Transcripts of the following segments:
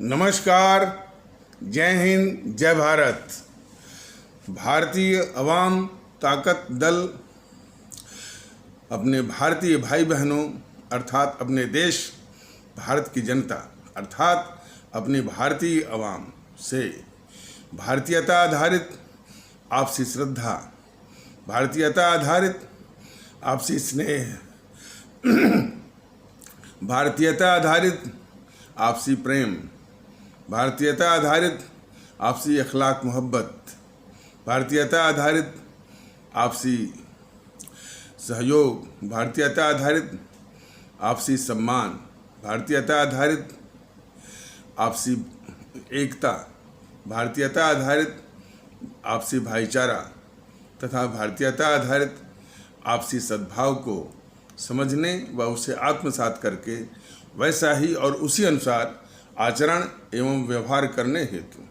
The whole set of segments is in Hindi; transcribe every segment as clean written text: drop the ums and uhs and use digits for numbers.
नमस्कार, जय हिंद, जय भारत। भारतीय अवाम ताकत दल अपने भारतीय भाई बहनों अर्थात अपने देश भारत की जनता अर्थात अपनी भारतीय अवाम से भारतीयता आधारित आपसी श्रद्धा, भारतीयता आधारित आपसी स्नेह, भारतीयता आधारित आपसी प्रेम, भारतीयता आधारित आपसी अखलाक मोहब्बत, भारतीयता आधारित आपसी सहयोग, भारतीयता आधारित आपसी सम्मान, भारतीयता आधारित आपसी एकता, भारतीयता आधारित आपसी भाईचारा तथा भारतीयता आधारित आपसी सद्भाव को समझने व उसे आत्मसात करके वैसा ही और उसी अनुसार आचरण एवं व्यवहार करने हेतु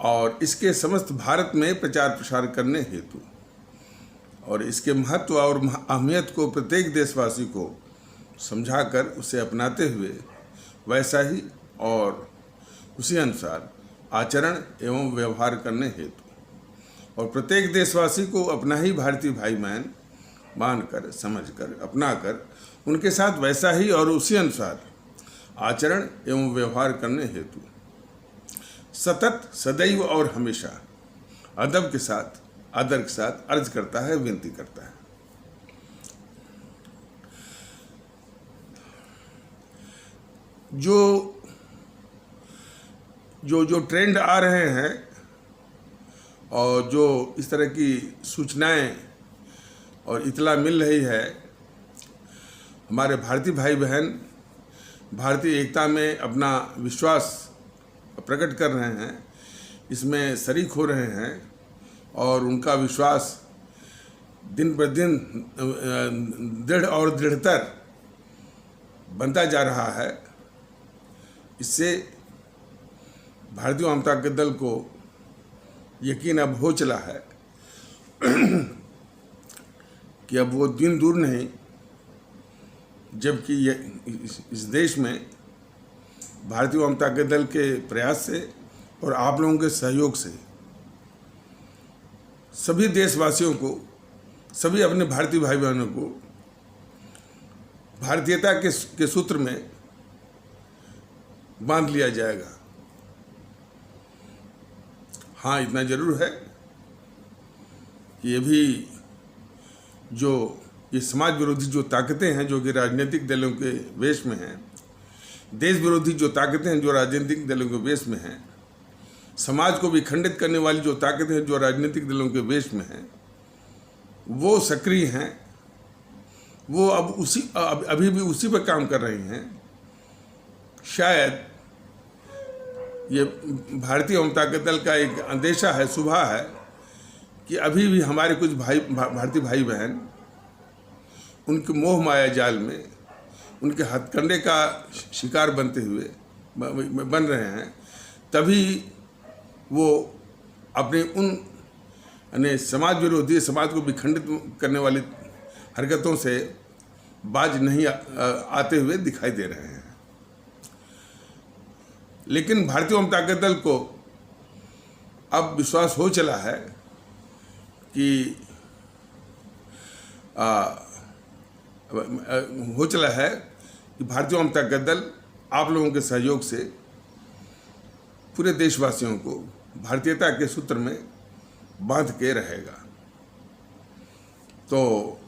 और इसके समस्त भारत में प्रचार प्रसार करने हेतु और इसके महत्व और अहमियत को प्रत्येक देशवासी को समझाकर उसे अपनाते हुए वैसा ही और उसी अनुसार आचरण एवं व्यवहार करने हेतु और प्रत्येक देशवासी को अपना ही भारतीय भाई बहन मानकर, समझकर, अपनाकर उनके साथ वैसा ही और उसी अनुसार आचरण एवं व्यवहार करने हेतु सतत, सदैव और हमेशा अदब के साथ, आदर के साथ अर्ज करता है, विनती करता है। जो ट्रेंड आ रहे हैं और जो इस तरह की सूचनाएं और इतला मिल रही है, हमारे भारतीय भाई बहन भारतीय एकता में अपना विश्वास प्रकट कर रहे हैं, इसमें शरीक हो रहे हैं और उनका विश्वास दिन ब दिन दृढ़ और दृढ़तर बनता जा रहा है। इससे भारतीय जनता के दल को यकीन अब हो चला है कि अब वो दिन दूर नहीं जबकि इस देश में भारतीय जनता के दल के प्रयास से और आप लोगों के सहयोग से सभी देशवासियों को, सभी अपने भारतीय भाई बहनों को भारतीयता के सूत्र में बांध लिया जाएगा। हाँ, इतना जरूर है कि ये भी जो ये समाज विरोधी जो ताकतें हैं जो कि राजनीतिक दलों के वेश में हैं, देश विरोधी जो ताकतें हैं जो राजनीतिक दलों के वेश में हैं, समाज को भी खंडित करने वाली जो ताकतें हैं जो राजनीतिक दलों के वेश में हैं, वो सक्रिय हैं, वो अब अभी भी उसी पर काम कर रही हैं। शायद ये भारतीय जनता के दल का एक अंदेशा है, सुबह है कि अभी भी हमारे कुछ भारतीय भाई बहन उनके मोह माया जाल में, उनके हथकंडे का शिकार बनते हुए बन रहे हैं। तभी वो अपने उन समाज विरोधी, समाज को विखंडित करने वाली हरकतों से बाज नहीं आते हुए दिखाई दे रहे हैं। लेकिन भारतीय जनता के दल को अब विश्वास हो चला है कि भारतीय जनता का दल आप लोगों के सहयोग से पूरे देशवासियों को भारतीयता के सूत्र में बांध के रहेगा। तो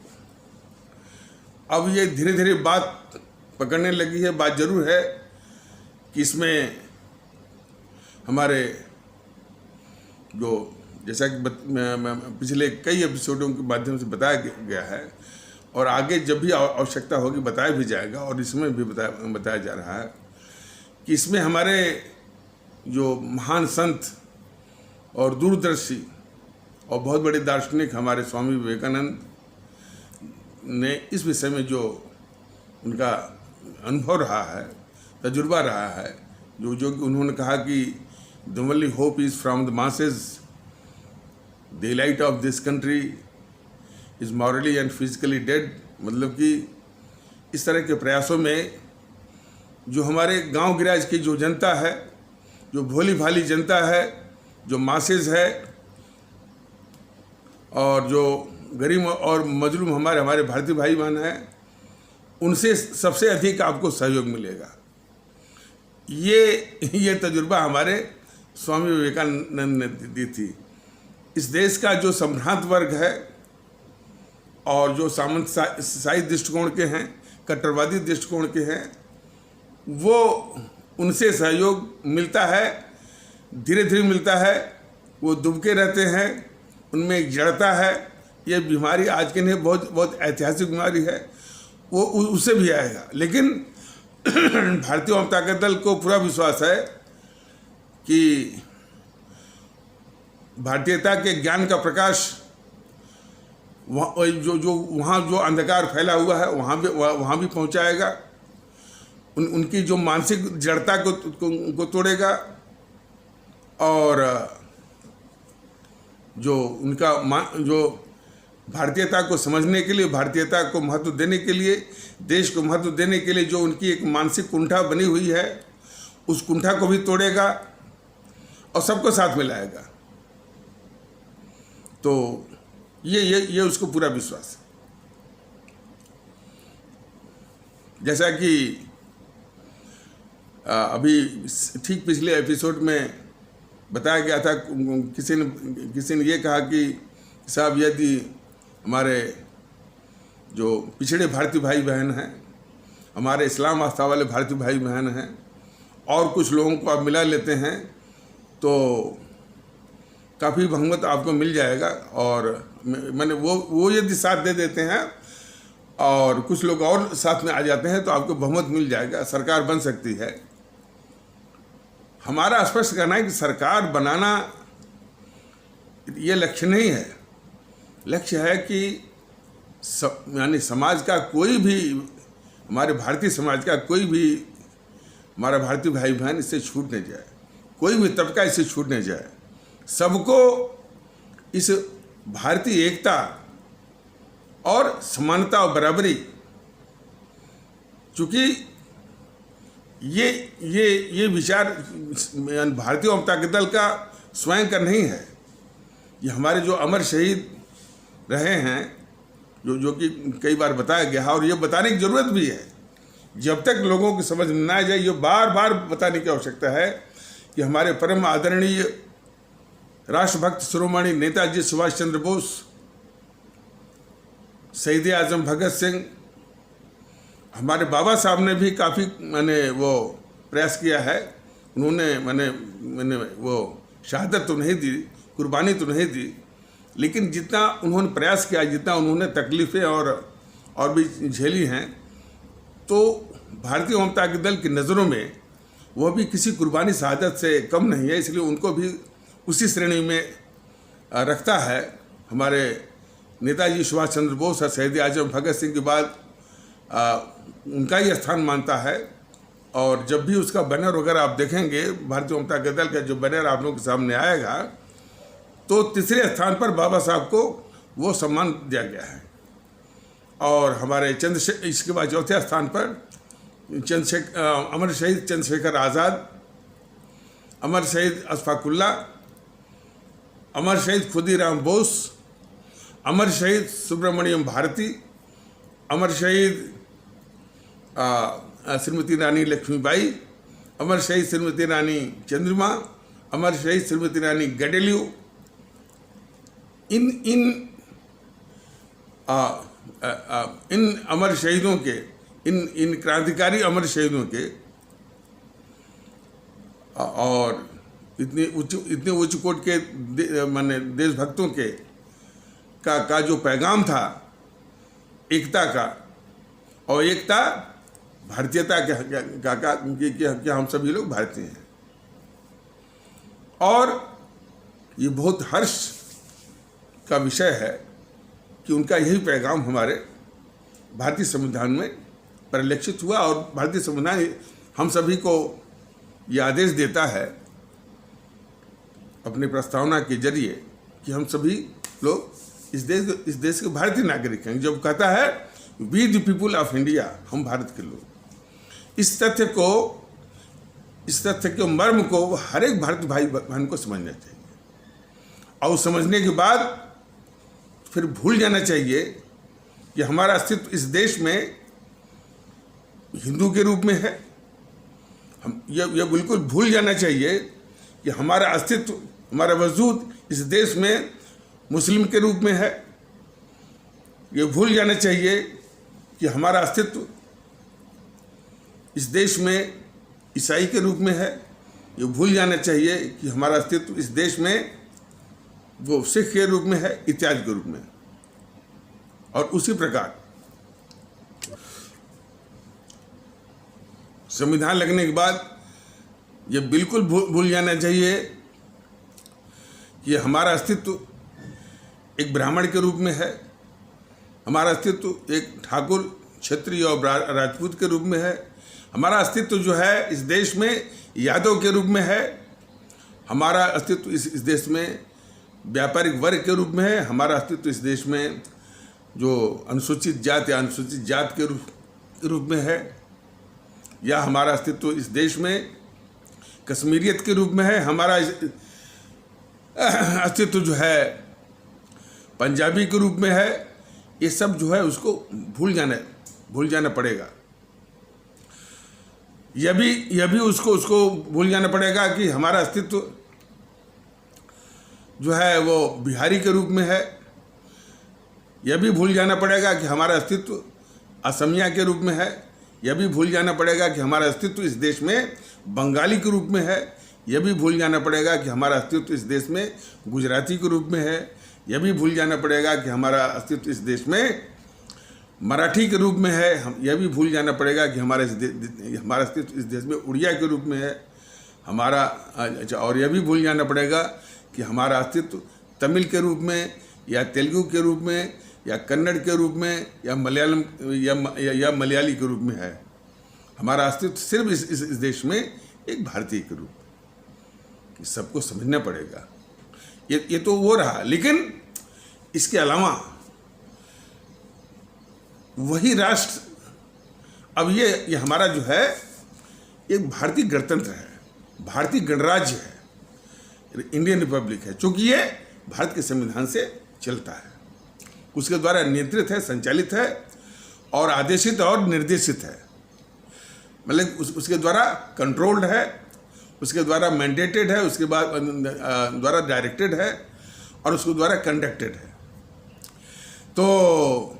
अब ये धीरे धीरे बात पकड़ने लगी है। बात जरूर है कि इसमें हमारे जो जैसा कि पिछले कई एपिसोडों के माध्यम से बताया गया है और आगे जब भी आवश्यकता होगी बताया भी जाएगा और इसमें भी बताया जा रहा है कि इसमें हमारे जो महान संत और दूरदर्शी और बहुत बड़े दार्शनिक हमारे स्वामी विवेकानंद ने इस विषय में जो उनका अनुभव रहा है, तजुर्बा रहा है, जो उन्होंने कहा कि the only hope is from the masses, the elite of this country is morally and physically dead. मतलब कि इस तरह के प्रयासों में जो हमारे गांव गिराज की जो जनता है, जो भोली भाली जनता है, जो मासेज है, और जो गरीब और मजलूम हमारे भारतीय भाई बहन हैं, उनसे सबसे अधिक आपको सहयोग मिलेगा। ये तजुर्बा हमारे स्वामी विवेकानंद ने दी थी। इस देश का जो संभ्रांत वर्ग है और जो सामंतशाही दृष्टिकोण के हैं, कट्टरवादी दृष्टिकोण के हैं, वो उनसे सहयोग मिलता है, धीरे धीरे मिलता है। वो दुबके रहते हैं, उनमें एक जड़ता है। ये बीमारी आज के लिए बहुत ऐतिहासिक बीमारी है, वो उससे भी आएगा। लेकिन भारतीय जनता दल को पूरा विश्वास है कि भारतीयता के ज्ञान का प्रकाश वहाँ जो अंधकार फैला हुआ है वहाँ भी पहुँचाएगा। उनकी जो मानसिक जड़ता को तोड़ेगा, और जो भारतीयता को समझने के लिए, भारतीयता को महत्व देने के लिए, देश को महत्व देने के लिए जो उनकी एक मानसिक कुंठा बनी हुई है, उस कुंठा को भी तोड़ेगा और सबको साथ में लाएगा। तो ये उसको पूरा विश्वास है। जैसा कि अभी ठीक पिछले एपिसोड में बताया गया था, किसी ने ये कहा कि साहब, यदि हमारे जो पिछड़े भारतीय भाई बहन हैं, हमारे इस्लाम आस्था वाले भारतीय भाई बहन हैं, और कुछ लोगों को आप मिला लेते हैं तो काफ़ी बहुमत आपको मिल जाएगा। और मैंने वो यदि साथ दे देते हैं और कुछ लोग और साथ में आ जाते हैं तो आपको बहुमत मिल जाएगा, सरकार बन सकती है। हमारा स्पष्ट कहना है कि सरकार बनाना ये लक्ष्य नहीं है। लक्ष्य है कि यानी समाज का कोई भी, हमारे भारतीय समाज का कोई भी हमारा भारतीय भाई बहन इससे छूट नहीं जाए, कोई भी तबका इससे छूट नहीं जाए। सबको इस भारतीय एकता और समानता और बराबरी, चूँकि ये विचार भारतीय जनता दल का स्वयं का नहीं है। ये हमारे जो अमर शहीद रहे हैं, जो कि कई बार बताया गया है, और ये बताने की ज़रूरत भी है। जब तक लोगों की समझ में ना आ जाए, ये बार बार बताने की आवश्यकता है कि हमारे परम आदरणीय राष्ट्रभक्त शिरोमणि नेताजी सुभाष चंद्र बोस, शहीद आजम भगत सिंह, हमारे बाबा साहब ने भी काफ़ी वो प्रयास किया है। उन्होंने वो शहादत तो नहीं दी, कुर्बानी तो नहीं दी, लेकिन जितना उन्होंने प्रयास किया, जितना उन्होंने तकलीफ़ें और भी झेली हैं, तो भारतीय जनता दल की नज़रों में वो भी किसी कुर्बानी शहादत से कम नहीं है। इसलिए उनको भी उसी श्रेणी में रखता है। हमारे नेताजी सुभाष चंद्र बोस और शहीद आजम भगत सिंह के बाद उनका ही स्थान मानता है। और जब भी उसका बैनर वगैरह आप देखेंगे, भारतीय जनता दल का जो बैनर आप लोगों के सामने आएगा, तो तीसरे स्थान पर बाबा साहब को वो सम्मान दिया गया है। और हमारे इसके बाद चौथे स्थान पर अमर शहीद चंद्रशेखर आज़ाद, अमर शहीद अशफाकुल्ला, अमर शहीद खुदीराम बोस, अमर शहीद सुब्रमण्यम भारती, अमर शहीद श्रीमती रानी लक्ष्मीबाई, अमर शहीद श्रीमती रानी चंद्रिमा, अमर शहीद श्रीमती रानी गडेलियो। इन अमर शहीदों के, इन क्रांतिकारी अमर शहीदों के और इतने उच्च कोट के देशभक्तों के का जो पैगाम था एकता का, और एकता भारतीयता के हम सभी लोग भारतीय हैं। और ये बहुत हर्ष का विषय है कि उनका यही पैगाम हमारे भारतीय संविधान में परिलक्षित हुआ। और भारतीय संविधान हम सभी को ये आदेश देता है अपनी प्रस्तावना के जरिए कि हम सभी लोग इस देश के भारतीय नागरिक हैं। जब कहता है we the people of India, हम भारत के लोग, इस तथ्य के मर्म को हर एक भारतीय भाई बहन को समझना चाहिए, और समझने के बाद फिर भूल जाना चाहिए कि हमारा अस्तित्व इस देश में हिंदू के रूप में है। हम यह बिल्कुल भूल जाना चाहिए कि हमारा अस्तित्व, हमारा वजूद इस देश में मुस्लिम के रूप में है। ये भूल जाना चाहिए कि हमारा अस्तित्व इस देश में ईसाई के रूप में है। ये भूल जाना चाहिए कि हमारा अस्तित्व इस देश में वो सिख के रूप में है, इत्यादि के रूप में। और उसी प्रकार संविधान लगने के बाद ये बिल्कुल भूल जाना चाहिए कि हमारा अस्तित्व एक ब्राह्मण के रूप में है, हमारा अस्तित्व एक ठाकुर, क्षत्रिय और राजपूत के रूप में है, हमारा अस्तित्व जो है इस देश में यादव के रूप में है, हमारा अस्तित्व इस देश में व्यापारिक वर्ग के रूप में है, हमारा अस्तित्व इस देश में जो अनुसूचित जात या अनुसूचित जात के रूप में है, या हमारा अस्तित्व इस देश में कश्मीरियत के रूप में है, हमारा अस्तित्व जो है पंजाबी के रूप में है। ये सब जो है उसको भूल जाना पड़ेगा। यह भी उसको भूल जाना पड़ेगा कि हमारा अस्तित्व जो है वो बिहारी के रूप में है। यह भी भूल जाना पड़ेगा कि हमारा अस्तित्व असमिया के रूप में है। यह भी भूल जाना पड़ेगा कि हमारा अस्तित्व इस देश में बंगाली के रूप में है। यह भी भूल जाना पड़ेगा कि हमारा अस्तित्व इस देश में गुजराती के रूप में है। यह भी भूल जाना पड़ेगा कि हमारा अस्तित्व इस देश में मराठी के रूप में है। यह भी भूल जाना पड़ेगा कि हमारा अस्तित्व इस देश में उड़िया के रूप में है हमारा। और यह भी भूल जाना पड़ेगा कि हमारा अस्तित्व तमिल के रूप में या तेलुगु के रूप में या कन्नड़ के रूप में या मलयालम या मलयाली के रूप में है। हमारा अस्तित्व सिर्फ इस देश में एक भारतीय के रूप में। सबको समझना पड़ेगा। ये तो वो रहा, लेकिन इसके अलावा वही राष्ट्र, अब ये हमारा जो है एक भारतीय गणतंत्र है, भारतीय गणराज्य है, इंडियन रिपब्लिक है, चूंकि ये भारत के संविधान से चलता है, उसके द्वारा नियंत्रित है, संचालित है और आदेशित और निर्देशित है। मतलब उसके द्वारा कंट्रोल्ड है, उसके द्वारा मैंडेटेड है, उसके बाद द्वारा डायरेक्टेड है और उसके द्वारा कंडक्टेड है। तो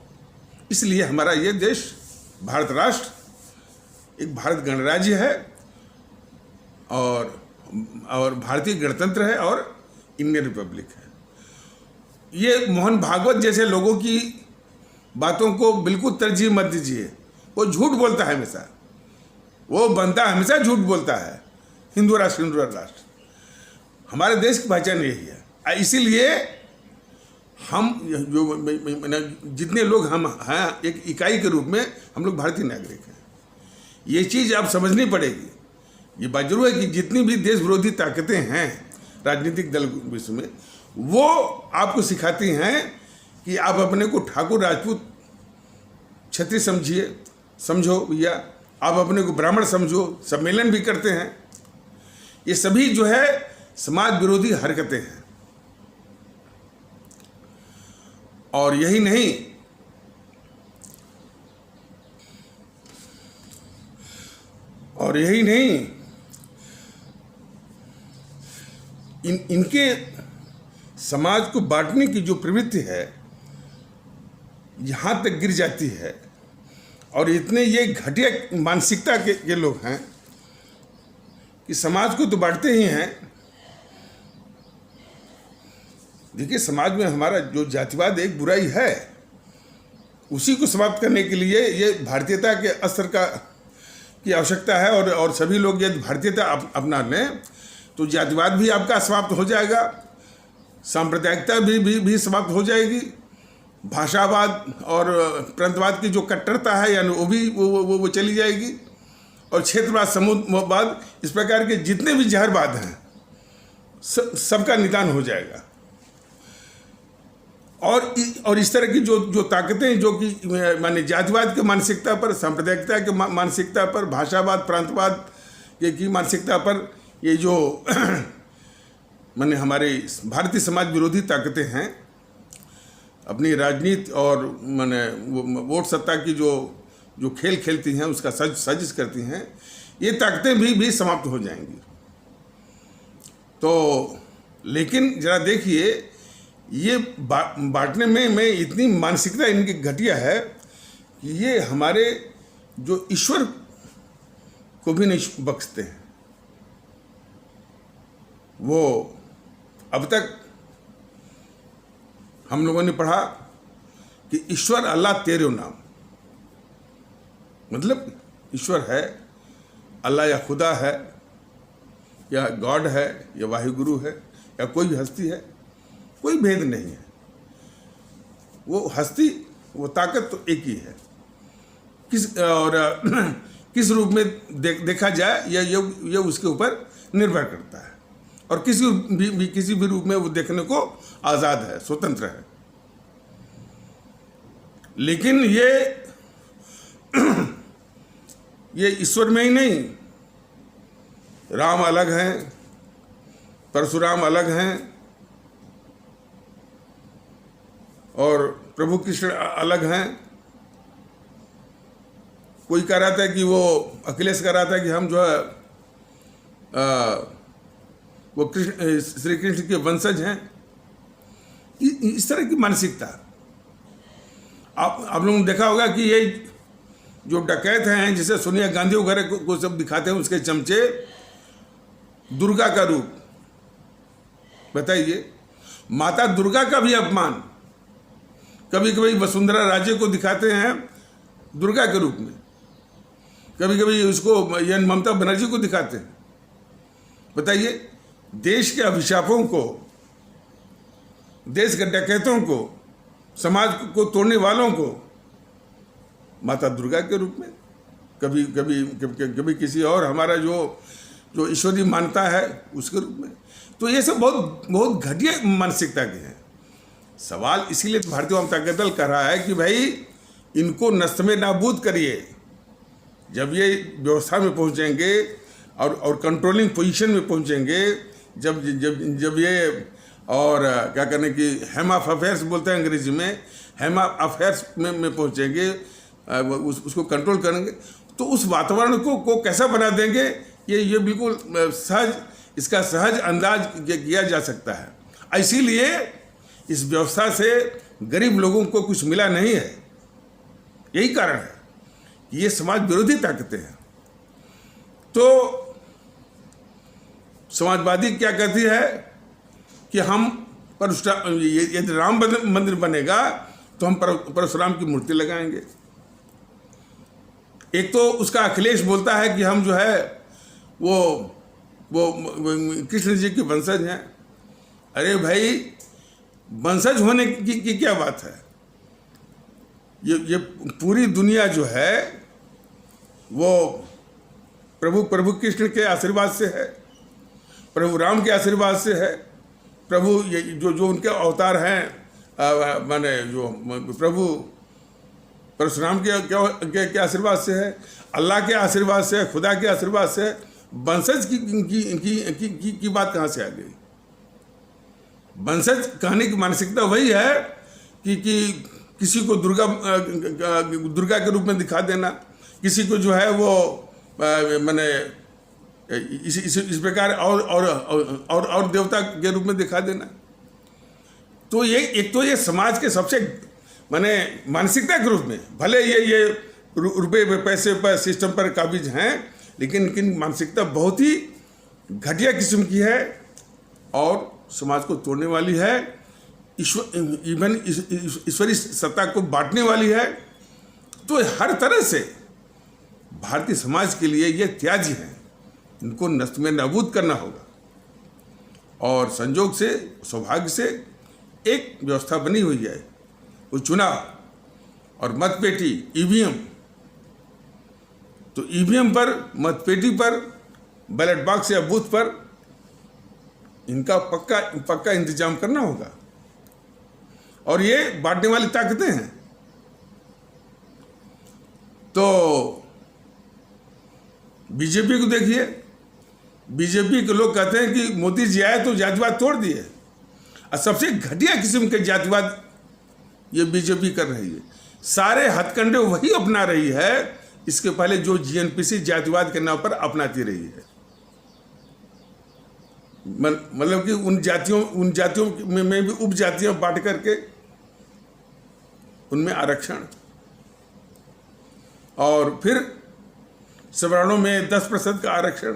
इसलिए हमारा ये देश भारत राष्ट्र एक भारत गणराज्य है और भारतीय गणतंत्र है और इंडियन रिपब्लिक है। ये मोहन भागवत जैसे लोगों की बातों को बिल्कुल तरजीह मत दीजिए। वो झूठ बोलता है हमेशा, वो बनता हमेशा झूठ बोलता है। हिंदू राष्ट्र हमारे देश की पहचान यही है। इसीलिए हम जो जितने लोग हम हैं एक इकाई के रूप में हम लोग भारतीय नागरिक हैं। ये चीज़ आप समझनी पड़ेगी। ये बात जरूर है कि जितनी भी देश विरोधी ताकतें हैं राजनीतिक दल विश्व में, वो आपको सिखाती हैं कि आप अपने को ठाकुर, राजपूत, क्षत्रिय समझो भैया, आप अपने को ब्राह्मण समझो, सम्मेलन भी करते हैं। ये सभी जो है समाज विरोधी हरकतें हैं। और यही नहीं, इनके समाज को बांटने की जो प्रवृत्ति है यहाँ तक गिर जाती है। और इतने ये घटिया मानसिकता के लोग हैं कि समाज को तो बांटते ही हैं। देखिए, समाज में हमारा जो जातिवाद एक बुराई है, उसी को समाप्त करने के लिए ये भारतीयता के अस्त्र की आवश्यकता है। और सभी लोग यदि भारतीयता अपना लें तो जातिवाद भी आपका समाप्त हो जाएगा, सांप्रदायिकता भी समाप्त हो जाएगी, भाषावाद और प्रांतवाद की जो कट्टरता है यानी वो भी वो चली जाएगी, और क्षेत्रवाद, समूहवाद, इस प्रकार के जितने भी जहरवाद हैं सबका निदान हो जाएगा। और इस तरह की जो ताकतें जो कि माने जातिवाद की मानसिकता पर, सांप्रदायिकता की मानसिकता पर, भाषावाद, प्रांतवाद की मानसिकता पर, ये जो माने हमारे भारतीय समाज विरोधी ताकतें हैं, अपनी राजनीति और माने वोट सत्ता की जो खेल खेलती हैं, उसका साजिश करती हैं, ये ताकतें भी समाप्त हो जाएंगी। तो लेकिन जरा देखिए, ये बांटने में इतनी मानसिकता इनकी घटिया है कि ये हमारे जो ईश्वर को भी नहीं बख्शते हैं। वो अब तक हम लोगों ने पढ़ा कि ईश्वर अल्लाह तेरे नाम, मतलब ईश्वर है, अल्लाह या खुदा है या गॉड है या वाहिगुरु है या कोई भी हस्ती है, कोई भेद नहीं है। वो हस्ती, वो ताकत तो एक ही है। किस रूप में देखा जाए ये उसके ऊपर निर्भर करता है, और किसी भी रूप में वो देखने को आज़ाद है, स्वतंत्र है। लेकिन ये ईश्वर में ही नहीं, राम अलग हैं, परशुराम अलग हैं, और प्रभु कृष्ण अलग हैं। कोई कह रहा था कि वो अखिलेश कह रहा था कि हम जो है वो श्री कृष्ण के वंशज हैं। इस तरह की मानसिकता आप लोगों ने देखा होगा कि ये जो डकैत हैं, जिसे सोनिया गांधी वगैरह को सब दिखाते हैं, उसके चमचे दुर्गा का रूप। बताइए, माता दुर्गा का भी अपमान। कभी कभी वसुंधरा राजे को दिखाते हैं दुर्गा के रूप में, कभी कभी उसको ममता बनर्जी को दिखाते हैं। बताइए, देश के अभिशापों को, देश के डकैतों को, समाज को तोड़ने वालों को माता दुर्गा के रूप में, कभी किसी और हमारा जो ईश्वरीय मान्यता है उसके रूप में। तो ये सब बहुत घटिया मानसिकता के हैं। सवाल इसीलिए तो भारतीय जनता दल कर रहा है कि भाई इनको नष्ट में नाबूद करिए। जब ये व्यवस्था में पहुंचेंगे और कंट्रोलिंग पोजीशन में पहुंचेंगे, जब ये और क्या करने की हेम ऑफ अफेयर्स बोलते हैं अंग्रेजी में, हेम ऑफ अफेयर्स में पहुंचेंगे, उसको कंट्रोल करेंगे, तो उस वातावरण को कैसा बना देंगे, ये बिल्कुल सहज, इसका सहज अंदाज किया जा सकता है। इसीलिए इस व्यवस्था से गरीब लोगों को कुछ मिला नहीं है। यही कारण है कि ये समाज विरोधी ताकतें हैं। तो समाजवादी क्या कहती है कि हम यदि राम मंदिर बनेगा तो हम परशुराम की मूर्ति लगाएंगे। एक तो उसका अखिलेश बोलता है कि हम जो है वो कृष्ण जी के वंशज हैं। अरे भाई, वंशज होने की क्या बात है? ये पूरी दुनिया जो है वो प्रभु कृष्ण के आशीर्वाद से है, प्रभु राम के आशीर्वाद से है, प्रभु जो उनके अवतार हैं, माने जो प्रभु परशुराम के आशीर्वाद से है, अल्लाह के आशीर्वाद से, खुदा के आशीर्वाद से। वंशज की बात कहाँ से आ गई? वंशज कहने की मानसिकता वही है कि किसी को दुर्गा के रूप में दिखा देना, किसी को जो है वो माने इस प्रकार और देवता के रूप में दिखा देना। तो ये एक तो ये समाज के सबसे माने मानसिकता के रूप में, भले ये रुपए पैसे पर सिस्टम पर काबिज हैं, लेकिन इनकी मानसिकता बहुत ही घटिया किस्म की है और समाज को तोड़ने वाली है, ईश्वरीय सत्ता को बांटने वाली है। तो हर तरह से भारतीय समाज के लिए ये त्याज्य है, इनको नष्ट में नाबूद करना होगा। और संजोग से, सौभाग्य से एक व्यवस्था बनी हुई है, वो चुनाव और मतपेटी, ईवीएम। तो ईवीएम पर, मतपेटी पर, बैलेट बॉक्स या बूथ पर इनका पक्का इंतजाम करना होगा। और ये बांटने वाली ताकतें हैं। तो बीजेपी को देखिए, बीजेपी के लोग कहते हैं कि मोदी जी आए तो जातिवाद तोड़ दिए, और सबसे घटिया किस्म के जातिवाद ये बीजेपी कर रही है। सारे हथकंडे वही अपना रही है, इसके पहले जो जीएनपीसी जातिवाद के नाम पर अपनाती रही है। मतलब कि उन जातियों में भी उप जातियां बांट करके उनमें आरक्षण, और फिर सवर्णों में 10% का आरक्षण।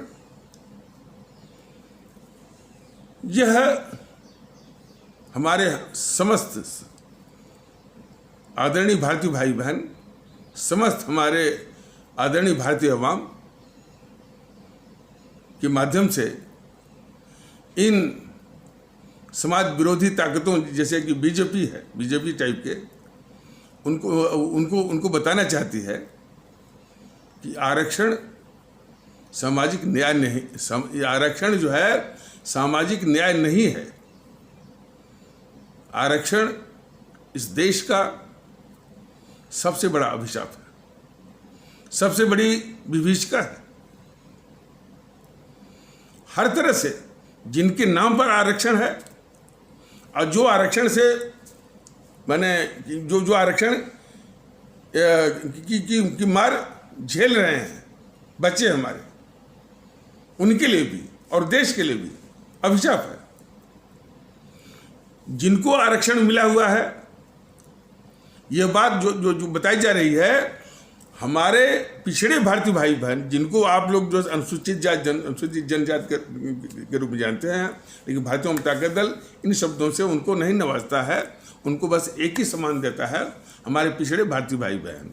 यह हमारे समस्त आदरणीय भारतीय भाई बहन, समस्त हमारे आदरणीय भारतीय अवाम के माध्यम से इन समाज विरोधी ताकतों जैसे कि बीजेपी है, बीजेपी टाइप के, उनको बताना चाहती है कि आरक्षण सामाजिक न्याय नहीं, आरक्षण जो है सामाजिक न्याय नहीं है। आरक्षण इस देश का सबसे बड़ा अभिशाप है, सबसे बड़ी विभीषिका है। हर तरह से जिनके नाम पर आरक्षण है, और जो आरक्षण से माने जो आरक्षण की मार झेल रहे हैं बच्चे हमारे, उनके लिए भी और देश के लिए भी अभिशाप है। जिनको आरक्षण मिला हुआ है, यह बात जो बताई जा रही है, हमारे पिछड़े भारतीय भाई बहन, जिनको आप लोग जो अनुसूचित जनजाति के रूप में जानते हैं, लेकिन भारतीय जनता दल इन शब्दों से उनको नहीं नवाजता है, उनको बस एक ही सम्मान देता है, हमारे पिछड़े भारतीय भाई बहन।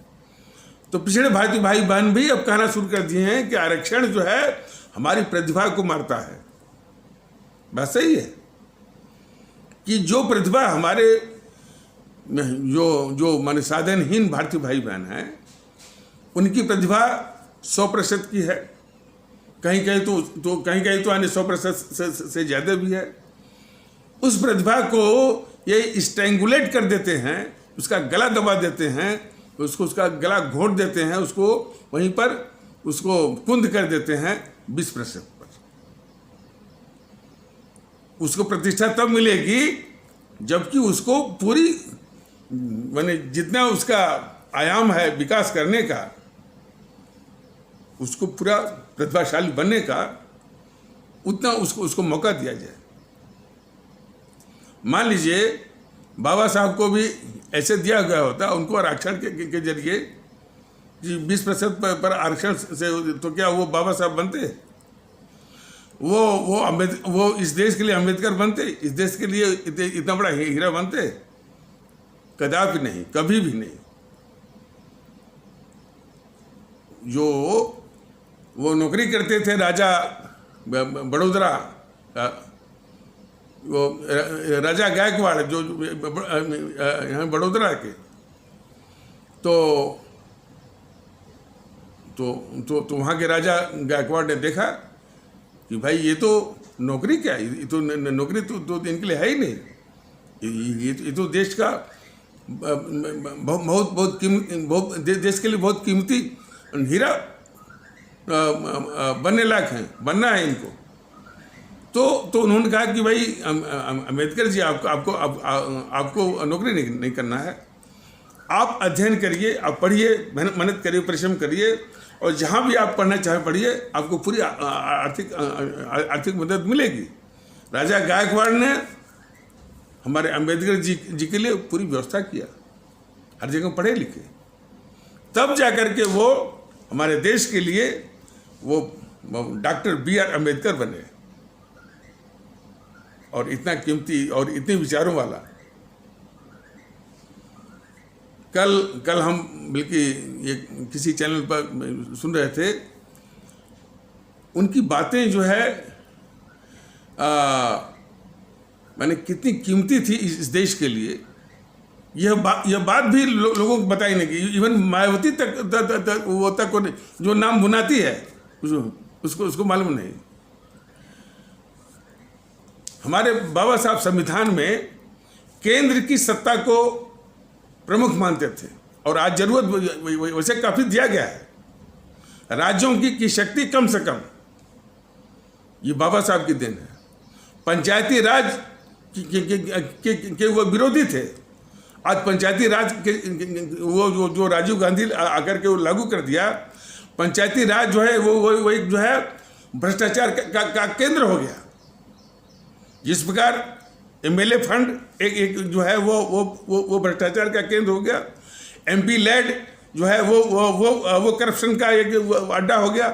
तो पिछड़े भारतीय भाई बहन भी अब कहना शुरू कर दिए हैं कि आरक्षण जो है हमारी प्रतिभा को मारता है। बात सही है कि जो प्रतिभा हमारे जो माने साधनहीन भारतीय भाई बहन हैं, उनकी प्रतिभा 100% की है, कहीं कहीं तो 100% से ज़्यादा भी है। उस प्रतिभा को ये स्ट्रैंगुलेट कर देते हैं, उसका गला दबा देते हैं, उसका गला घोंट देते हैं, उसको वहीं पर उसको कुंद कर देते हैं 20% पर। उसको प्रतिष्ठा तब मिलेगी जबकि उसको पूरी माने जितना उसका आयाम है विकास करने का, उसको पूरा प्रतिभाशाली बनने का, उतना उसको मौका दिया जाए। मान लीजिए बाबा साहब को भी ऐसे दिया गया होता, उनको आरक्षण के जरिए 20% पर आरक्षण से, तो क्या वो बाबा साहब बनते? वो इस देश के लिए अम्बेडकर बनते? इस देश के लिए इतना बड़ा हीरा बनते? कदापि नहीं, कभी भी नहीं। जो वो नौकरी करते थे राजा बड़ौदा, वो राजा गायकवाड़ जो यहाँ बड़ौदा के, तो वहाँ के राजा गायकवाड़ ने देखा कि भाई ये तो नौकरी क्या है, ये तो नौकरी तो इनके लिए है ही नहीं, ये तो देश का बहुत देश के लिए बहुत कीमती हीरा बनने लायक हैं, बनना है इनको। तो उन्होंने कहा कि भाई अम्बेडकर जी आपको नौकरी नहीं करना है, आप अध्ययन करिए, आप पढ़िए, मेहनत करिए, परिश्रम करिए, और जहाँ भी आप पढ़ना चाहे पढ़िए, आपको पूरी आर्थिक मदद मिलेगी। राजा गायकवाड़ ने हमारे अम्बेडकर जी के लिए पूरी व्यवस्था किया, हर जगह पढ़े लिखे, तब जाकर के वो हमारे देश के लिए वो डॉक्टर B.R. अम्बेडकर बने, और इतना कीमती और इतने विचारों वाला। कल हम बल्कि ये किसी चैनल पर सुन रहे थे, उनकी बातें जो है मैंने कितनी कीमती थी इस देश के लिए। यह बात भी लोगों को बताई नहीं कि इवन मायावती तक वो तक जो नाम बुनाती है उसको मालूम नहीं। हमारे बाबा साहब संविधान में केंद्र की सत्ता को प्रमुख मानते थे, और आज जरूरत वैसे काफी दिया गया है। राज्यों की शक्ति कम से कम, ये बाबा साहब की देन है। पंचायती राज के वो विरोधी थे, आज पंचायती राज के वो जो राजीव गांधी आकर के वो लागू कर दिया, पंचायती राज जो है वो एक जो है भ्रष्टाचार का केंद्र हो गया। जिस प्रकार एमएलए फंड एक जो है वो भ्रष्टाचार का केंद्र हो गया, एमपी लैड जो है वो करप्शन का एक अड्डा हो गया।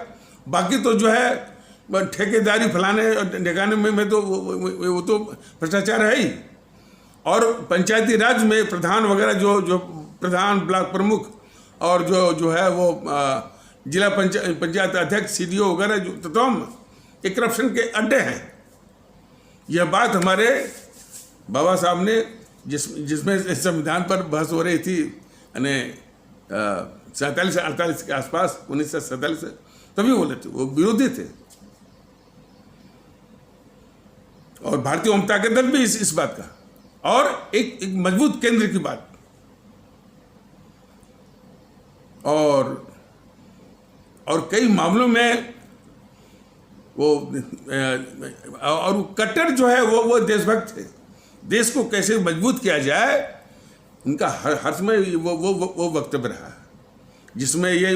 बाकी तो जो है ठेकेदारी फलाने ठिकाने में तो वो तो भ्रष्टाचार है ही। और पंचायती राज में प्रधान वगैरह जो प्रधान, ब्लॉक प्रमुख और जो है वो जिला पंचायत अध्यक्ष, सीडीओ वगैरह जो तमाम ये करप्शन के अड्डे हैं। यह बात हमारे बाबा साहब ने जिसमें संविधान पर बहस हो रही थी, यानी 47-48 के आसपास, 1947 से, तभी बोले थे, वो विरोधी थे। और भारतीय जनता दल भी इस बात का, और एक मजबूत केंद्र की बात। और कई मामलों में वो और कट्टर जो है वो देशभक्त थे। देश को कैसे मजबूत किया जाए, उनका हर समय वो वक्तव्य रहा है, जिसमें ये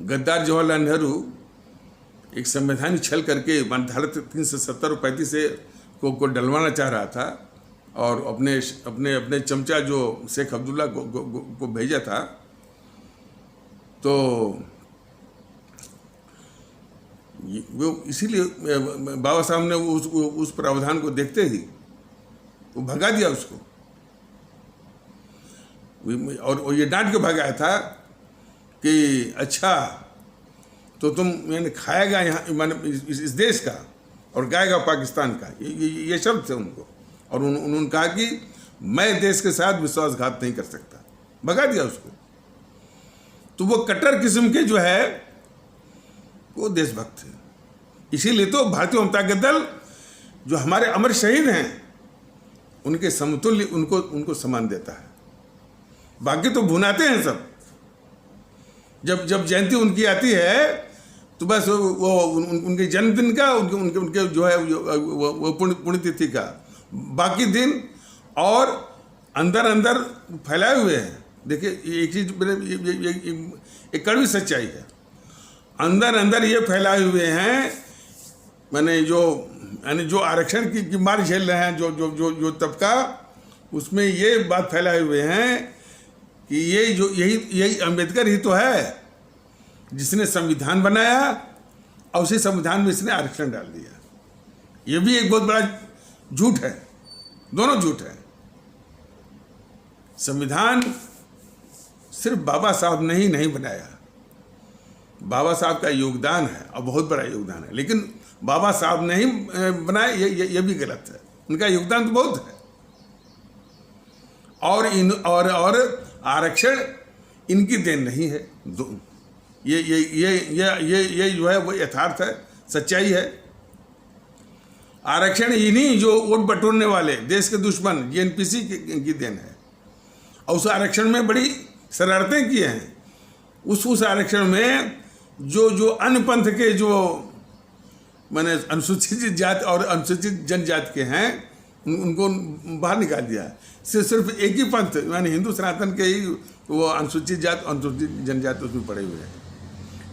गद्दार जवाहरलाल नेहरू एक संवैधानिक छल करके धारा 370 और 35 से को डलवाना चाह रहा था, और अपने चमचा जो शेख अब्दुल्ला को भेजा था। तो वो इसीलिए बाबा साहब ने उस प्रावधान को देखते ही वो भगा दिया उसको, और ये डांट के भगाया था कि अच्छा तो तुम मैंने खाएगा यहाँ माने इस देश का और गाएगा पाकिस्तान का, ये शब्द थे उनको। और उन्होंने कहा कि मैं देश के साथ विश्वासघात नहीं कर सकता, भगा दिया उसको। तो वो कट्टर किस्म के जो है वो देशभक्त थे। इसीलिए तो भारतीय जनता दल जो हमारे अमर शहीद हैं उनके समतुल्य उनको सम्मान देता है। बाकी तो भुनाते हैं सब। जब जयंती उनकी आती है तो बस वो उनके जन्मदिन का, उनके जो है वो पुण्यतिथि का, बाकी दिन और अंदर फैलाए हुए हैं। देखिए एक चीज एक कड़वी सच्चाई है, अंदर ये फैलाए हुए हैं, माने जो आरक्षण की मार झेल रहे हैं जो तबका, उसमें ये बात फैलाए हुए हैं कि यही अंबेडकर ही तो है जिसने संविधान बनाया और उसी संविधान में इसने आरक्षण डाल दिया। ये भी एक बहुत बड़ा झूठ है, दोनों झूठ है। संविधान सिर्फ बाबा साहब ने ही नहीं बनाया, बाबा साहब का योगदान है और बहुत बड़ा योगदान है, लेकिन बाबा साहब ने ही बनाया ये भी गलत है। उनका योगदान तो बहुत है। और आरक्षण इनकी देन नहीं है। ये जो है वो यथार्थ है, सच्चाई है। आरक्षण इन्हीं जो वोट बटोरने वाले देश के दुश्मन जेएनपीसी की देन है। और उस आरक्षण में बड़ी शरारतें किए हैं। उस आरक्षण में जो अन्य पंथ के जो माने अनुसूचित जाति और अनुसूचित जनजाति के हैं उनको बाहर निकाल दिया। सिर्फ एक ही पंथ यानी हिंदू सनातन के ही वो अनुसूचित जाति अनुसूचित जनजाति उसमें पड़े हुए हैं।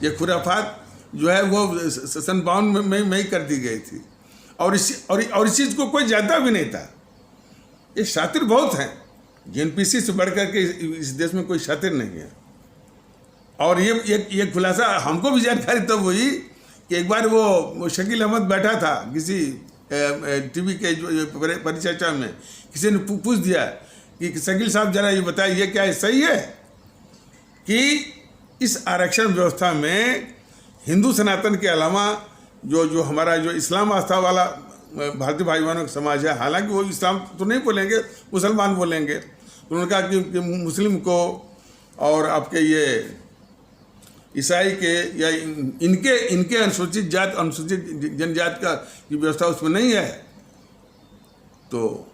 ये खुराफात जो है वो सन 52 में ही कर दी गई थी। और इस चीज़ को कोई जानता भी नहीं था। ये शातिर बहुत हैं, जेएनपीसी से बढ़ करके इस देश में कोई शातिर नहीं है। और ये खुलासा हमको भी जानकारी तब हुई कि एक बार वो शकील अहमद बैठा था किसी टीवी के परिचर्चा में, किसी ने पूछ दिया कि शकील साहब जरा ये बताइए ये क्या सही है कि इस आरक्षण व्यवस्था में हिंदू सनातन के अलावा जो हमारा जो इस्लाम आस्था वाला भारतीय भाई बहनों का समाज है, हालांकि वो इस्लाम तो नहीं बोलेंगे, मुसलमान बोलेंगे, उन्होंने कहा कि मुस्लिम को और आपके ये ईसाई के या इनके अनुसूचित जात अनुसूचित जनजाति का व्यवस्था उसमें नहीं है। तो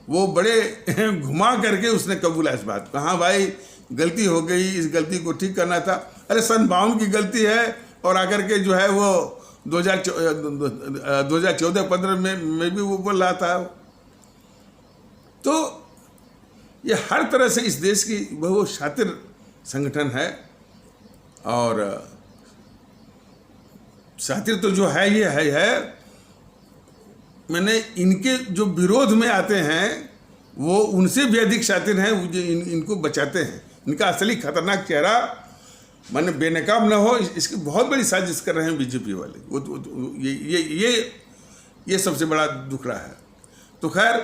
वो बड़े घुमा करके उसने कबूला इस बात को, हाँ भाई गलती हो गई, इस गलती को ठीक करना था। अरे सन 52 की गलती है और आकर के जो है वो 2014-15 में भी वो बोल रहा था। तो ये हर तरह से इस देश की वो शातिर संगठन है, और शातिर तो जो है ये है, मैंने इनके जो विरोध में आते हैं वो उनसे भी अधिक शातिर हैं, जो इनको बचाते हैं। इनका असली खतरनाक चेहरा माने बेनकाब न हो, इसकी बहुत बड़ी साजिश कर रहे हैं बीजेपी वाले। ये सबसे बड़ा दुख रहा है। तो खैर,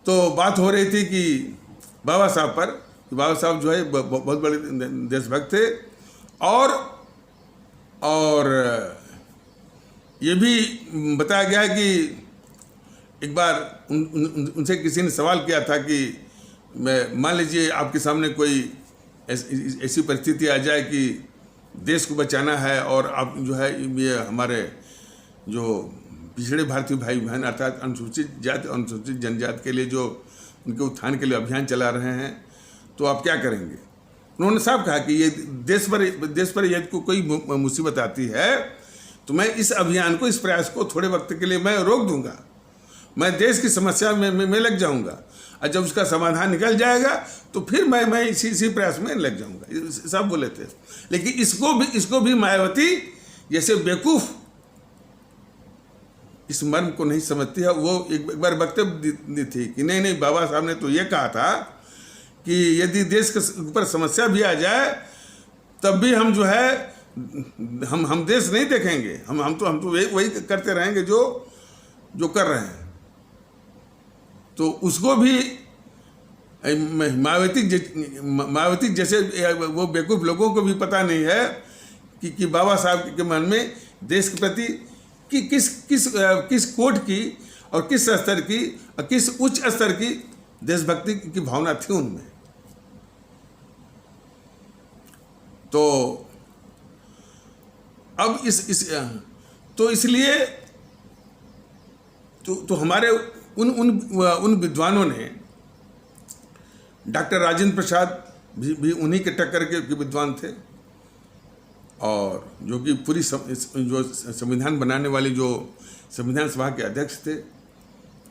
तो बात हो रही थी कि बाबा साहब पर, बाबा साहब जो है बहुत बड़े देशभक्त थे, और ये भी बताया गया कि एक बार उनसे किसी ने सवाल किया था कि मान लीजिए आपके सामने कोई ऐसी परिस्थिति आ जाए कि देश को बचाना है, और आप जो है ये हमारे जो पिछड़े भारतीय भाई बहन अर्थात अनुसूचित जाति अनुसूचित जनजाति के लिए जो उनके उत्थान के लिए अभियान चला रहे हैं, तो आप क्या करेंगे? उन्होंने साफ कहा कि ये देश पर यदि कोई मुसीबत आती है तो मैं इस अभियान को, इस प्रयास को थोड़े वक्त के लिए मैं रोक दूंगा, मैं देश की समस्या में लग जाऊंगा, और जब उसका समाधान निकल जाएगा तो फिर मैं इसी प्रयास में लग जाऊंगा, सब बोले थे। लेकिन इसको भी मायावती जैसे बेवकूफ इस मर्म को नहीं समझती है। वो एक बार वक्तव्य दी थी कि नहीं, बाबा साहब ने तो ये कहा था कि यदि देश के ऊपर समस्या भी आ जाए तब भी हम जो है हम देश नहीं देखेंगे, हम तो वही करते रहेंगे जो कर रहे हैं। तो उसको भी मायावती जैसे वो बेवकूफ लोगों को भी पता नहीं है कि बाबा साहब के मन में देश के प्रति कि किस कोट की और किस स्तर की और किस उच्च स्तर की देशभक्ति की भावना थी उनमें। तो अब तो इसलिए तो हमारे उन विद्वानों ने, डॉक्टर राजेंद्र प्रसाद भी उन्हीं के टक्कर के विद्वान थे, और जो कि पूरी जो संविधान बनाने वाली जो संविधान सभा के अध्यक्ष थे,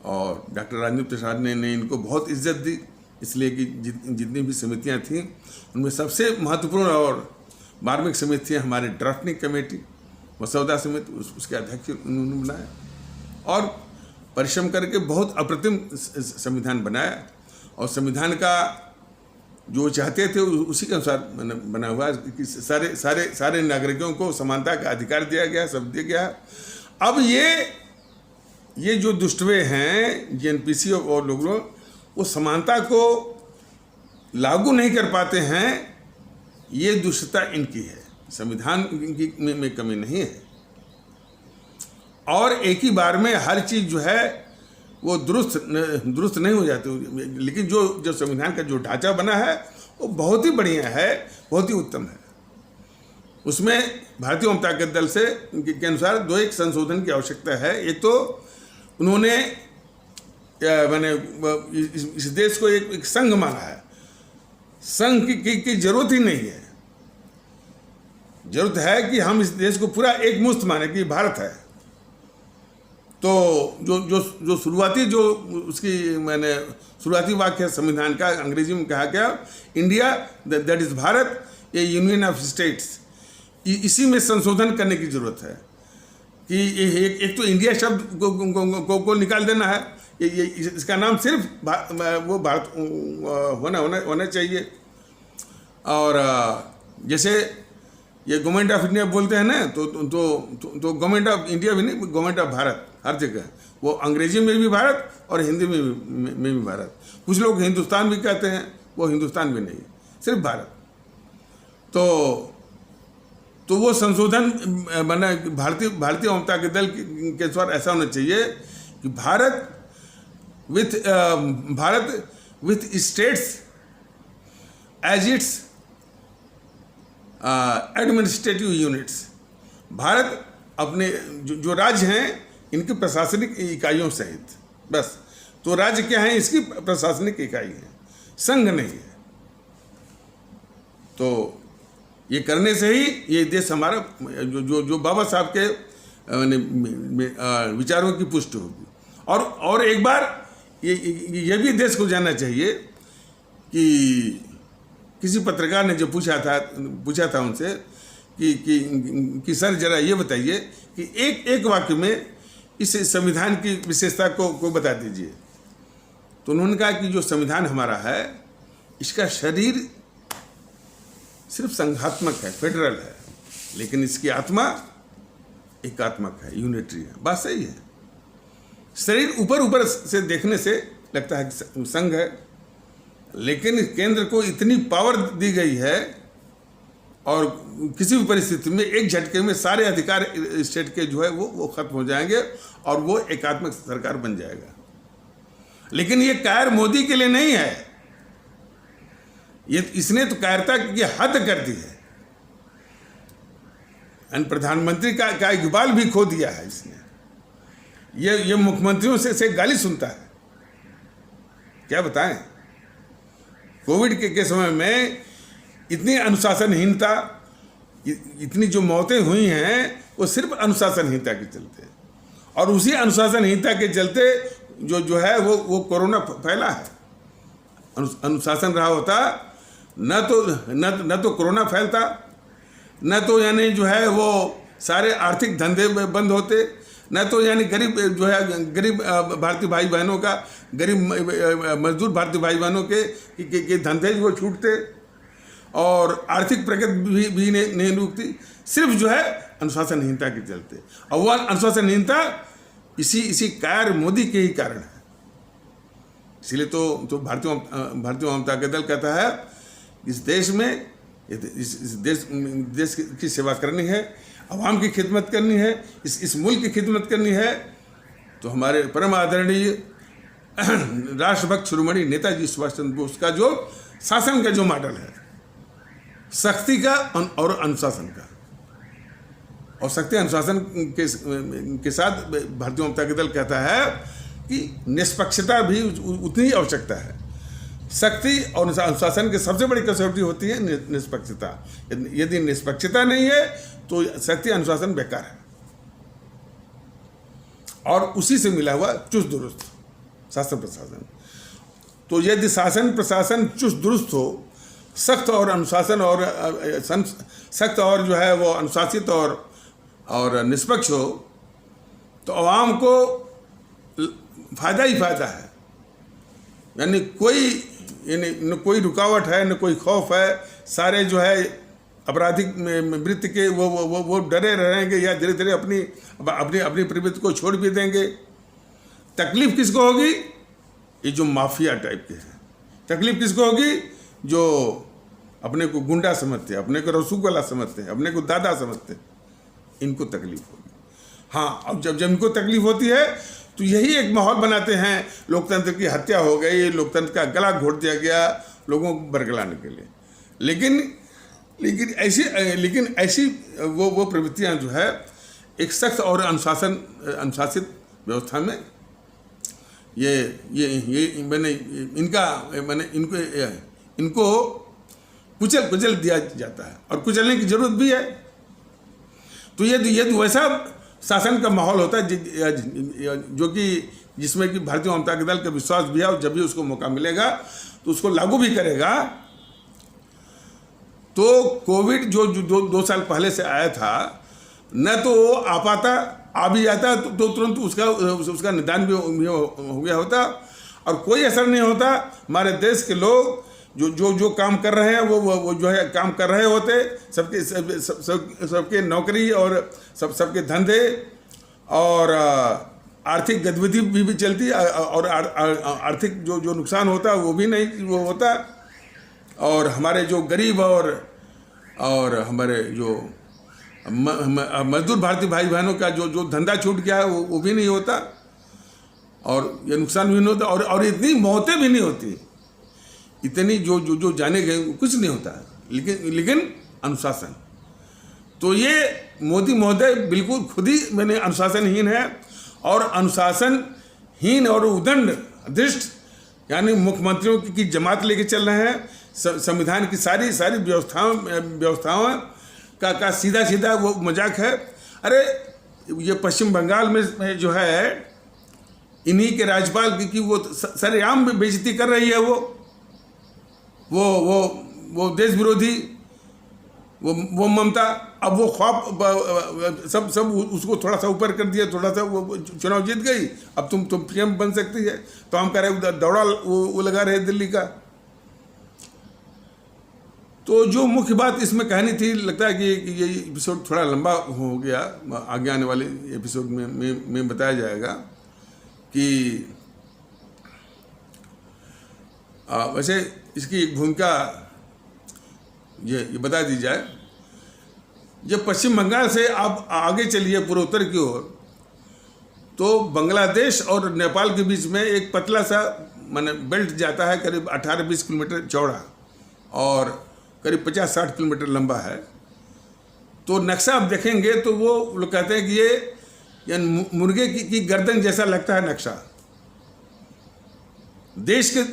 और डॉक्टर राजेंद्र प्रसाद ने इनको बहुत इज्जत दी, इसलिए कि जितनी भी समितियां थीं उनमें सबसे महत्वपूर्ण और मार्मिक समिति थी हमारे ड्राफ्टिंग कमेटी, मसौदा समिति, उसके अध्यक्ष उन्होंने बनाया, और परिश्रम करके बहुत अप्रतिम संविधान बनाया। और संविधान का जो चाहते थे उसी के अनुसार बना हुआ कि सारे नागरिकों को समानता का अधिकार दिया गया, सब दिया गया। अब ये जो दुष्टवे हैं जेएनपीसी और लोग वो समानता को लागू नहीं कर पाते हैं, ये दुष्टता इनकी है, संविधान में कमी नहीं है। और एक ही बार में हर चीज़ जो है वो दुरुस्त नहीं हो जाती, लेकिन जो संविधान का जो ढांचा बना है वो बहुत ही बढ़िया है, बहुत ही उत्तम है। उसमें भारतीय जनता दल से के अनुसार दो एक संशोधन की आवश्यकता है। एक तो उन्होंने मैंने इस देश को एक संघ माना है, संघ की जरूरत ही नहीं है। जरूरत है कि हम इस देश को पूरा एक मुश्त माने कि भारत है। तो जो शुरुआती जो उसकी मैंने शुरुआती वाक्य संविधान का अंग्रेजी में कहा गया, India that is Bharat A union of states, इसी में संशोधन करने की जरूरत है कि एक तो इंडिया शब्द को निकाल देना है, इसका नाम सिर्फ वो भारत होना चाहिए। और जैसे ये गवर्नमेंट ऑफ इंडिया बोलते हैं ना, तो गवर्नमेंट ऑफ इंडिया भी नहीं, गवर्नमेंट ऑफ भारत हर जगह, वो अंग्रेजी में भी भारत और हिंदी में भी भारत। कुछ लोग हिंदुस्तान भी कहते हैं, वो हिंदुस्तान भी नहीं, सिर्फ भारत। तो वो संशोधन बना भारतीय जनता दल के अनुसार ऐसा होना चाहिए कि Bharat with states as its administrative units, Bharat अपने जो राज्य हैं इनकी प्रशासनिक इकाइयों सहित, बस तो राज्य क्या है, इसकी प्रशासनिक इकाई है, संघ नहीं है। तो ये करने से ही ये देश हमारा जो बाबा साहब के विचारों की पुष्टि होगी। और एक बार ये भी देश को जानना चाहिए कि किसी पत्रकार ने जो पूछा था उनसे कि सर जरा ये बताइए कि एक वाक्य में इस संविधान की विशेषता को बता दीजिए। तो उन्होंने कहा कि जो संविधान हमारा है, इसका शरीर सिर्फ संघात्मक है, फेडरल है, लेकिन इसकी आत्मा एकात्मक है, यूनिटरी है। बात सही है। शरीर ऊपर से देखने से लगता है कि संघ है, लेकिन केंद्र को इतनी पावर दी गई है और किसी भी परिस्थिति में एक झटके में सारे अधिकार स्टेट के जो है वो खत्म हो जाएंगे और वो एकात्मक सरकार बन जाएगा। लेकिन ये कायर मोदी के लिए नहीं है, इसने तो कायरता की हद कर दी है। प्रधानमंत्री का इकबाल भी खो दिया है इसने। ये मुख्यमंत्रियों से गाली सुनता है, क्या बताएं। कोविड के समय में इतनी अनुशासनहीनता, इतनी जो मौतें हुई हैं वो सिर्फ अनुशासनहीनता के चलते, और उसी अनुशासनहीनता के चलते जो है वो कोरोना फैला है। अनुशासन रहा होता न तो कोरोना फैलता, न तो यानी जो है वो सारे आर्थिक धंधे बंद होते, न तो यानी गरीब भारतीय भाई बहनों का, गरीब मजदूर भारतीय भाई बहनों के धंधे जो छूटते, और आर्थिक प्रगति भी नहीं रुकती, सिर्फ जो है अनुशासनहीनता के चलते। और वह अनुशासनहीनता इसी कायर मोदी के ही कारण है। इसलिए तो भारतीय जनता दल कहता है इस देश में, इस देश की सेवा करनी है, आवाम की खिदमत करनी है, इस मुल्क की खिदमत करनी है, तो हमारे परम आदरणीय राष्ट्रभक्त शिरोमणि नेताजी सुभाष चंद्र बोस का जो शासन का जो मॉडल है, सख्ती का और अनुशासन का, और सख्ती अनुशासन के साथ भारतीय जनता दल कहता है कि निष्पक्षता भी उतनी आवश्यकता है। सख्ती और अनुशासन की सबसे बड़ी कसौटी होती है निष्पक्षता। यदि निष्पक्षता नहीं है तो सख्ती अनुशासन बेकार है। और उसी से मिला हुआ चुस्त दुरुस्त शासन प्रशासन। तो यदि शासन प्रशासन चुस्त दुरुस्त हो, सख्त और अनुशासन और सख्त और जो है वो अनुशासित और निष्पक्ष हो, तो आवाम को फायदा ही फायदा है। यानी न कोई रुकावट है, न कोई खौफ है। सारे जो है आपराधिक वृत्ति के वो डरे रहेंगे या धीरे धीरे अपनी प्रवृत्ति को छोड़ भी देंगे। तकलीफ किसको होगी? ये जो माफिया टाइप के हैं। तकलीफ किसको होगी? जो अपने को गुंडा समझते हैं, अपने को रसूखवाला समझते हैं, अपने को दादा समझते हैं, इनको तकलीफ होगी। हाँ, अब जब इनको तकलीफ होती है तो यही एक माहौल बनाते हैं, लोकतंत्र की हत्या हो गई, लोकतंत्र का गला घोट दिया गया लोगों को बरगलाने के लिए। लेकिन ऐसी वो प्रवृत्तियां जो है एक सख्त और अनुशासित व्यवस्था में ये इनको कुचल दिया जाता है, और कुचलने की जरूरत भी है। तो यदि वैसा शासन का माहौल होता है जो कि जिसमें कि भारतीय जनता दल का विश्वास भी है, और जब भी उसको मौका मिलेगा तो उसको लागू भी करेगा, तो कोविड जो 2 साल पहले से आया था, न तो वो आ भी जाता तो तुरंत उसका निदान भी हो गया होता, और कोई असर नहीं होता। हमारे देश के लोग जो काम कर रहे हैं वो जो है काम कर रहे होते, सबके नौकरी और सबके धंधे और आर्थिक गतिविधि भी चलती, और आर्थिक जो नुकसान होता वो भी नहीं वो होता, और हमारे जो गरीब और हमारे जो मजदूर भारतीय भाई बहनों का जो धंधा छूट गया है वो भी नहीं होता, और ये नुकसान भी नहीं होता, और इतनी मौतें भी नहीं होती। इतनी जो जाने गए कुछ नहीं होता, लेकिन अनुशासन। तो ये मोदी महोदय बिल्कुल खुद ही अनुशासनहीन है, और अनुशासनहीन और उदंड अध्यक्ष यानी मुख्यमंत्रियों की जमात लेके चल रहे हैं। संविधान की सारी व्यवस्थाओं का सीधा सीधा वो मजाक है। अरे ये पश्चिम बंगाल में जो है इन्हीं के राज्यपाल की वो सरेआम बेइज्जती कर रही है। वो देश विरोधी वो ममता, अब वो ख्वाब सब उसको थोड़ा सा ऊपर कर दिया, थोड़ा सा वो चुनाव जीत गई, अब तुम पीएम बन सकती है। तो हम कह रहे दौड़ा वो लगा रहे दिल्ली का। तो जो मुख्य बात इसमें कहनी थी, लगता है कि ये एपिसोड थोड़ा लंबा हो गया, आगे आने वाले एपिसोड में बताया जाएगा कि वैसे इसकी भूमिका ये बता दी जाए। जब पश्चिम बंगाल से आप आगे चलिए पूर्वोत्तर की ओर, तो बांग्लादेश और नेपाल के बीच में एक पतला सा माने बेल्ट जाता है, करीब 18-20 किलोमीटर चौड़ा और करीब 50-60 किलोमीटर लंबा है। तो नक्शा आप देखेंगे तो वो लोग कहते हैं कि ये मुर्गे की गर्दन जैसा लगता है नक्शा। देश के,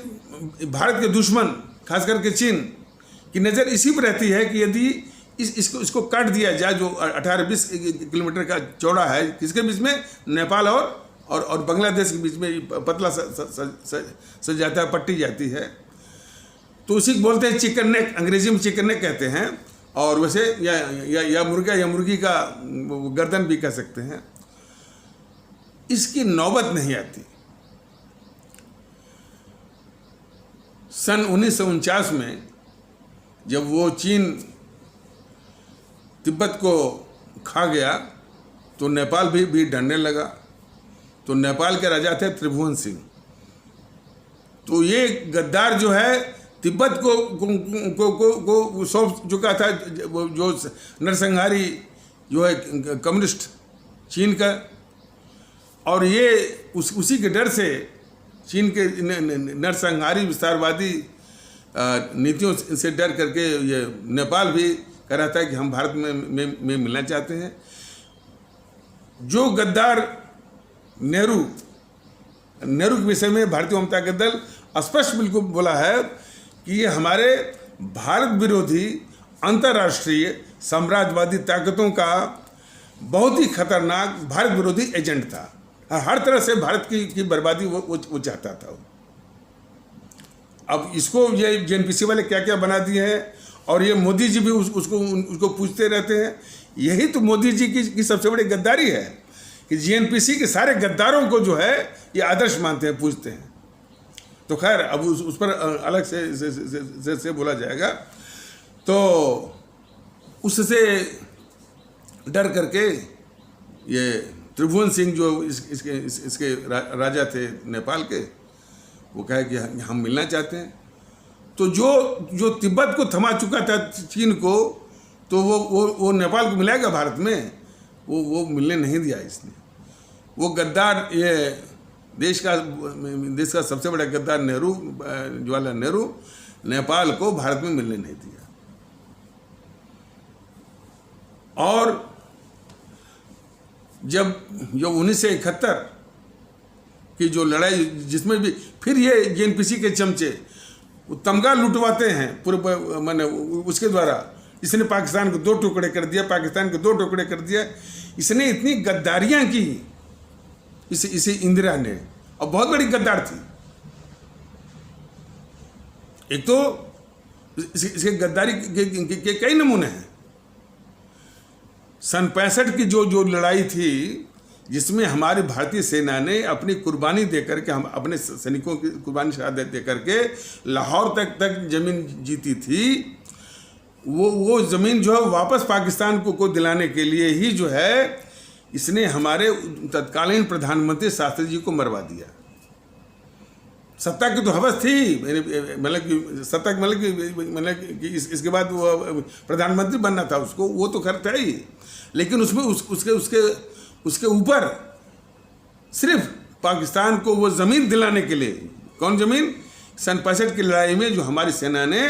भारत के दुश्मन खास करके चीन की नज़र इसी पर रहती है कि यदि इसको काट दिया जाए, जो 18-20 किलोमीटर का चौड़ा है, किसके बीच में, नेपाल और बांग्लादेश के बीच में पतला सा जाता है, पट्टी जाती है, तो उसी को बोलते हैं चिकन नेक, अंग्रेजी में चिकन नेक कहते हैं। और वैसे या मुर्गा या मुर्गी का गर्दन भी कह सकते हैं। इसकी नौबत नहीं आती। सन 1949 में जब वो चीन तिब्बत को खा गया तो नेपाल भी डरने लगा। तो नेपाल के राजा थे त्रिभुवन सिंह। तो ये गद्दार जो है तिब्बत को सौंप चुका था, जो नरसंहारी जो है कम्युनिस्ट चीन का। और ये उसी के डर से चीन के नरसंहारी विस्तारवादी नीतियों से डर करके ये नेपाल भी कह रहा था कि हम भारत में मिलना चाहते हैं। जो गद्दार नेहरू के विषय में भारतीय जनता दल स्पष्ट बिल्कुल बोला है कि ये हमारे भारत विरोधी अंतर्राष्ट्रीय साम्राज्यवादी ताकतों का बहुत ही खतरनाक भारत विरोधी एजेंट था। हर तरह से भारत की बर्बादी वो चाहता था। अब इसको ये जेएनपीसी वाले क्या क्या बना दिए हैं, और ये मोदी जी भी उसको पूछते रहते हैं। यही तो मोदी जी की सबसे बड़ी गद्दारी है कि जेएनपीसी के सारे गद्दारों को जो है ये आदर्श मानते हैं, पूछते हैं। तो खैर अब उस पर अलग से बोला जाएगा। तो उससे डर करके ये त्रिभुवन सिंह जो इसके राजा थे नेपाल के, वो कहे कि हम मिलना चाहते हैं। तो जो तिब्बत को थमा चुका था चीन को, तो वो नेपाल को मिलाएगा भारत में, वो मिलने नहीं दिया इसने। वो गद्दार, ये देश का सबसे बड़ा गद्दार नेहरू, जवाहरलाल नेहरू, नेपाल को भारत में मिलने नहीं दिया। और जब 1971 की जो लड़ाई, जिसमें भी फिर ये जेएनपीसी के चमचे तमगा लुटवाते हैं पूरे, माने उसके द्वारा इसने पाकिस्तान को 2 टुकड़े कर दिया, पाकिस्तान को 2 टुकड़े कर दिया। इसने इतनी गद्दारियां की इसे इंदिरा ने, और बहुत बड़ी गद्दार थी। एक तो इसके गद्दारी के कई नमूने हैं। सन 65 की जो लड़ाई थी, जिसमें हमारी भारतीय सेना ने अपनी कुर्बानी देकर के, हम अपने सैनिकों की कुर्बानी शहादत देकर के लाहौर तक जमीन जीती थी, वो ज़मीन जो है वापस पाकिस्तान को दिलाने के लिए ही जो है इसने हमारे तत्कालीन प्रधानमंत्री शास्त्री जी को मरवा दिया। सत्ता की तो हवस थी, मतलब कि इसके बाद वो प्रधानमंत्री बनना था उसको, वो तो खैर था ही। लेकिन उसमें उसके ऊपर सिर्फ पाकिस्तान को वो ज़मीन दिलाने के लिए, कौन ज़मीन? सन 65 की लड़ाई में जो हमारी सेना ने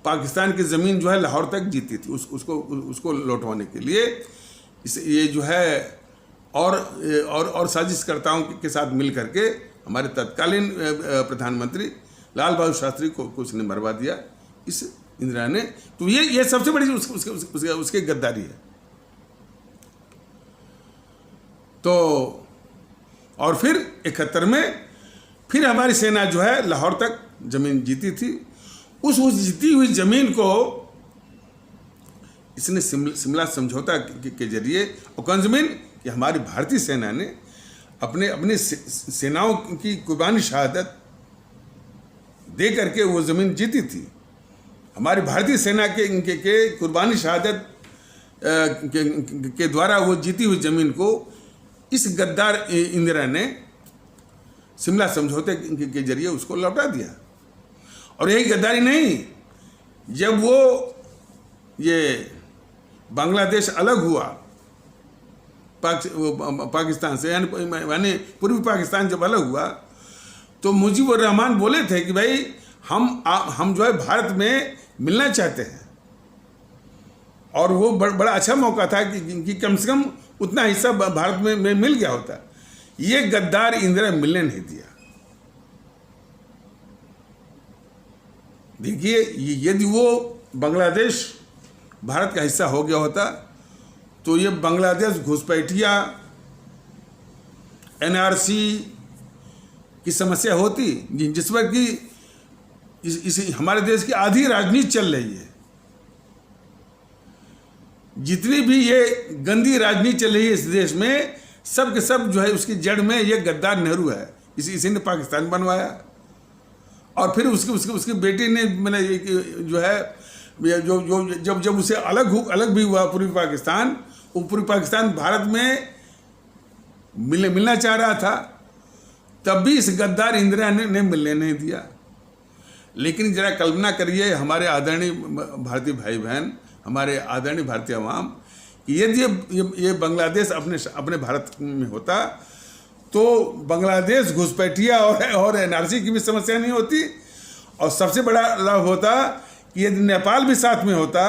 पाकिस्तान की ज़मीन जो है लाहौर तक जीती थी, उसको लौटवाने के लिए ये जो है और साजिशकर्ताओं के साथ मिल करके हमारे तत्कालीन प्रधानमंत्री लाल बहादुर शास्त्री को उसने मरवा दिया इस इंदिरा ने। तो ये सबसे बड़ी उसके गद्दारी है। तो और फिर 71 में फिर हमारी सेना जो है लाहौर तक जमीन जीती थी। उस जीती हुई जमीन को इसने शिमला समझौता के जरिए, और कौन जमीन कि हमारी भारतीय सेना ने अपने सेनाओं की कुर्बानी शहादत दे करके वो ज़मीन जीती थी। हमारी भारतीय सेना के कुर्बानी शहादत के द्वारा वो जीती हुई ज़मीन को इस गद्दार इंदिरा ने शिमला समझौते के जरिए उसको लौटा दिया। और यही गद्दारी नहीं, जब वो ये बांग्लादेश अलग हुआ पाकिस्तान से, यानी पूर्वी पाकिस्तान जब अलग हुआ, तो मुजीबुर रहमान बोले थे कि भाई हम जो है भारत में मिलना चाहते हैं। और वो बड़ा अच्छा मौका था कि कम से कम उतना हिस्सा भारत में मिल गया होता। ये गद्दार इंदिरा मिलने नहीं दिया। देखिए, यदि वो बांग्लादेश भारत का हिस्सा हो गया होता तो ये बांग्लादेश घुसपैठिया एनआरसी की समस्या होती, जिस पर कि इस हमारे देश की आधी राजनीति चल रही है। जितनी भी ये गंदी राजनीति चल रही है इस देश में, सब के सब जो है उसकी जड़ में ये गद्दार नेहरू है। इसी ने पाकिस्तान बनवाया। और फिर उसकी बेटी ने मैंने जो है जो जब उसे अलग भी हुआ पूर्वी पाकिस्तान, वो पूर्वी पाकिस्तान भारत में मिलना चाह रहा था, तब भी इस गद्दार इंदिरा ने मिलने नहीं दिया। लेकिन जरा कल्पना करिए हमारे आदरणीय भारतीय भाई बहन, हमारे आदरणीय भारतीय अवाम, कि यदि ये बांग्लादेश अपने भारत में होता तो बांग्लादेश घुसपैठिया और एनआरसी की भी समस्या नहीं होती। और सबसे बड़ा लाभ होता कि यदि नेपाल भी साथ में होता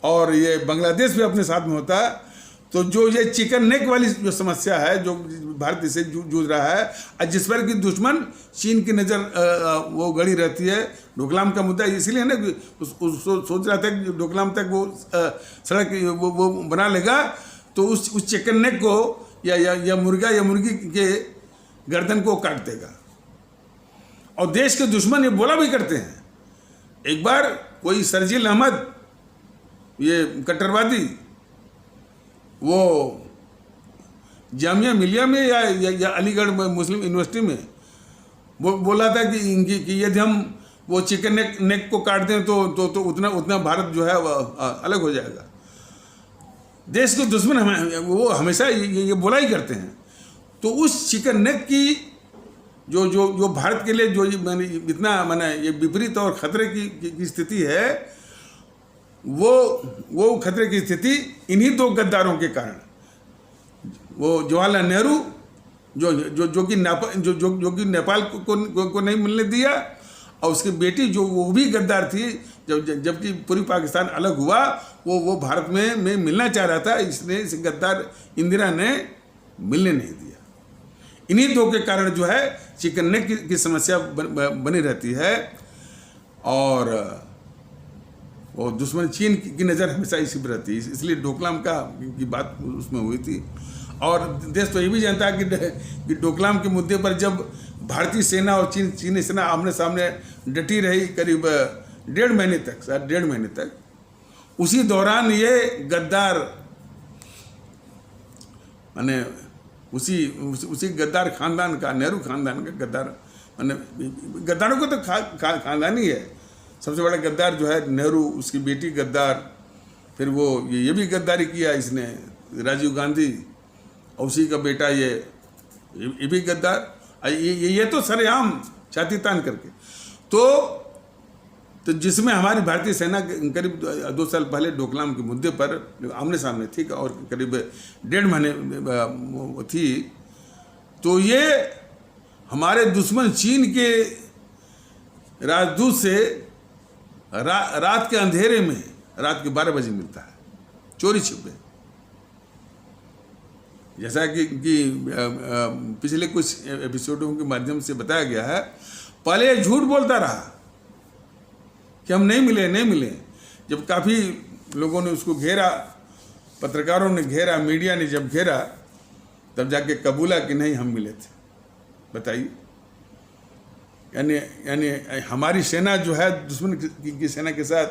और ये बांग्लादेश भी अपने साथ में होता, तो जो ये चिकन नेक वाली जो समस्या है जो भारत से जूझ रहा है, और जिस पर कि दुश्मन चीन की नज़र वो गड़ी रहती है, डोकलाम का मुद्दा इसीलिए ना सोच रहा था कि डोकलाम तक वो सड़क वो बना लेगा तो उस चिकन नेक को या मुर्गा या मुर्गी के गर्दन को काट देगा। और देश के दुश्मन ये बोला भी करते हैं। एक बार कोई शर्जील अहमद, ये कट्टरवादी, वो जामिया मिलिया में या अलीगढ़ मुस्लिम यूनिवर्सिटी में बोला था कि यदि हम वो चिकन नेक को काट दें तो उतना भारत जो है अलग हो जाएगा। देश के दुश्मन वो हमेशा ये बोला ही करते हैं। तो उस चिकन नेक की जो भारत के लिए जो इतना ये विपरीत और खतरे की स्थिति है, वो खतरे की स्थिति इन्हीं दो गद्दारों के कारण, वो जवाहरलाल नेहरू जो कि नेपाल को नहीं मिलने दिया, और उसकी बेटी जो वो भी गद्दार थी, जबकि पूर्वी पाकिस्तान अलग हुआ, वो भारत में मिलना चाह रहा था। इसने इस गद्दार इंदिरा ने मिलने नहीं दिया। इन्हीं दो के कारण जो है चिकन नेक की समस्या बनी रहती है। और वो दुश्मन चीन की नज़र हमेशा इसी पर रहती है। इसलिए डोकलाम की बात उसमें हुई थी। और देश तो ये भी जानता है कि डोकलाम के मुद्दे पर जब भारतीय सेना और चीनी सेना आमने सामने डटी रही करीब 1.5 महीने तक, शायद 1.5 महीने तक, उसी दौरान ये गद्दार उसी गद्दार खानदान का, नेहरू खानदान का गद्दार, गद्दारों को तो खानदान ही है। सबसे बड़ा गद्दार जो है नेहरू, उसकी बेटी गद्दार, फिर वो ये भी गद्दारी किया इसने, राजीव गांधी, और उसी का बेटा ये भी गद्दार। ये तो सरेआम छाती तान करके तो जिसमें हमारी भारतीय सेना करीब 2 साल पहले डोकलाम के मुद्दे पर आमने सामने थी और करीब 1.5 महीने थी, तो ये हमारे दुश्मन चीन के राजदूत से रात के अंधेरे में, रात के 12 बजे मिलता है, चोरी छिपे। जैसा कि पिछले कुछ एपिसोडों के माध्यम से बताया गया है, पहले ये झूठ बोलता रहा कि हम नहीं मिले। जब काफ़ी लोगों ने उसको घेरा, पत्रकारों ने घेरा, मीडिया ने जब घेरा, तब जाके कबूला कि नहीं हम मिले थे। बताइए, यानी हमारी सेना जो है दुश्मन की सेना के साथ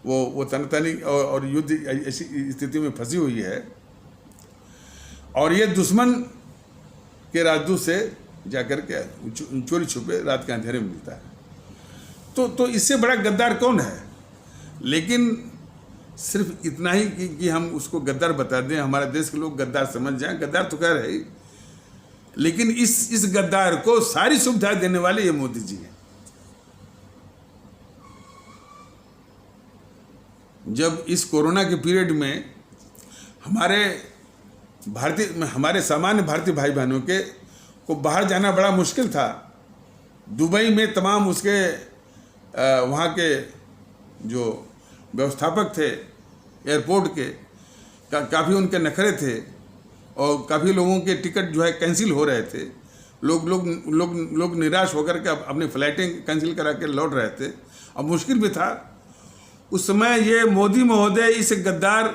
वो तनतनी और युद्ध ऐसी स्थिति में फंसी हुई है, और ये दुश्मन के राजदूत से जाकर के चोरी छुपे रात के अंधेरे में मिलता है। तो इससे बड़ा गद्दार कौन है? लेकिन सिर्फ इतना ही कि हम उसको गद्दार बता दें, हमारे देश के लोग गद्दार समझ जाएं। गद्दार तो खैर है ही, लेकिन इस गद्दार को सारी सुविधा देने वाले ये मोदी जी हैं। जब इस कोरोना के पीरियड में हमारे सामान्य भारतीय भाई बहनों को बाहर जाना बड़ा मुश्किल था। दुबई में तमाम उसके वहाँ के जो व्यवस्थापक थे एयरपोर्ट के, काफ़ी उनके नखरे थे, और काफ़ी लोगों के टिकट जो है कैंसिल हो रहे थे। लोग निराश होकर के अपनी फ्लाइटें कैंसिल करा के लौट रहे थे। अब मुश्किल भी था। उस समय ये मोदी महोदय इस गद्दार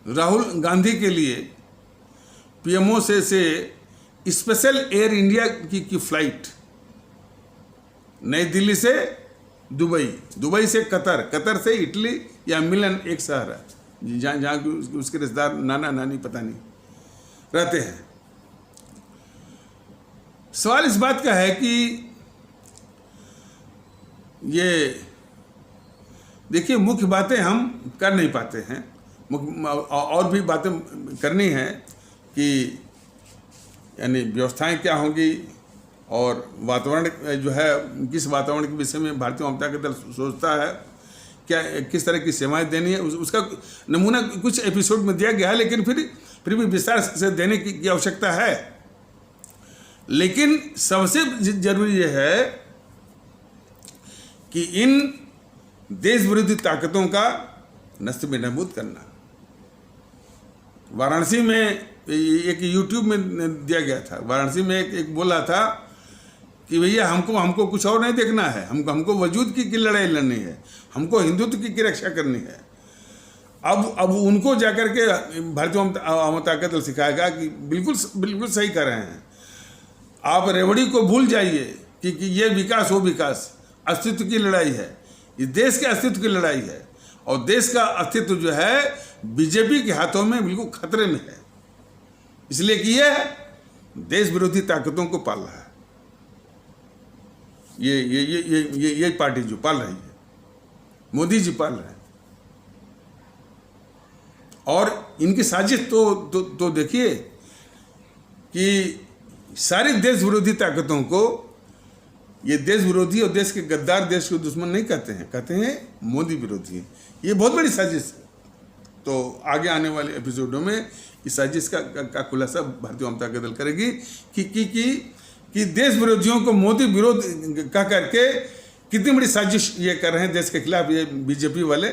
राहुल गांधी के लिए पीएमओ से स्पेशल एयर इंडिया की फ्लाइट नई दिल्ली से दुबई से कतर से इटली या मिलन, एक शहर है जहाँ उसके रिश्तेदार नाना नानी पता नहीं रहते हैं। सवाल इस बात का है कि ये देखिए, मुख्य बातें हम कर नहीं पाते हैं, और भी बातें करनी है कि यानी व्यवस्थाएं क्या होंगी, और वातावरण जो है, किस वातावरण के विषय में भारतीय जनता दल सोचता है, क्या किस तरह की सेवाएं देनी है, उसका नमूना कुछ एपिसोड में दिया गया है, लेकिन फिर भी विस्तार से देने की आवश्यकता है। लेकिन सबसे जरूरी यह है कि इन देश विरोधी ताकतों का नष्ट नाबूद करना। वाराणसी में एक यूट्यूब में दिया गया था, वाराणसी में एक बोला था कि भैया हमको कुछ और नहीं देखना है, हमको वजूद की लड़ाई लड़नी है, हमको हिंदुत्व की रक्षा करनी है। अब उनको जाकर के भारतीय जनता दल सिखाएगा कि बिल्कुल सही कर रहे हैं, आप रेवड़ी को भूल जाइए कि ये विकास वो विकास, अस्तित्व की लड़ाई है, इस देश के अस्तित्व की लड़ाई है, और देश का अस्तित्व जो है बीजेपी के हाथों में बिल्कुल खतरे में है, इसलिए कि यह देश विरोधी ताकतों को पाल रहा है। ये पार्टी जो पाल रही है, मोदी जी पाल रहे हैं, और इनकी साजिश तो देखिए कि सारी देश विरोधी ताकतों को ये देश विरोधी और देश के गद्दार, देश के दुश्मन नहीं कहते हैं मोदी विरोधी। ये बहुत बड़ी साजिश है। तो आगे आने वाले एपिसोडों में इस साजिश का खुलासा भारतीय जनता दल करेगी कि देश विरोधियों को मोदी विरोध कह करके कितनी बड़ी साजिश ये कर रहे हैं देश के खिलाफ ये बीजेपी वाले।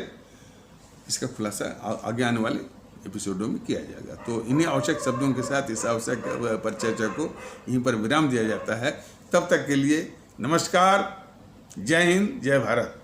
इसका खुलासा आगे आने वाले एपिसोडों में किया जाएगा। तो इन्हीं आवश्यक शब्दों के साथ इस आवश्यक परिचर्चा को यहीं पर विराम दिया जाता है। तब तक के लिए नमस्कार, जय हिंद, जय भारत।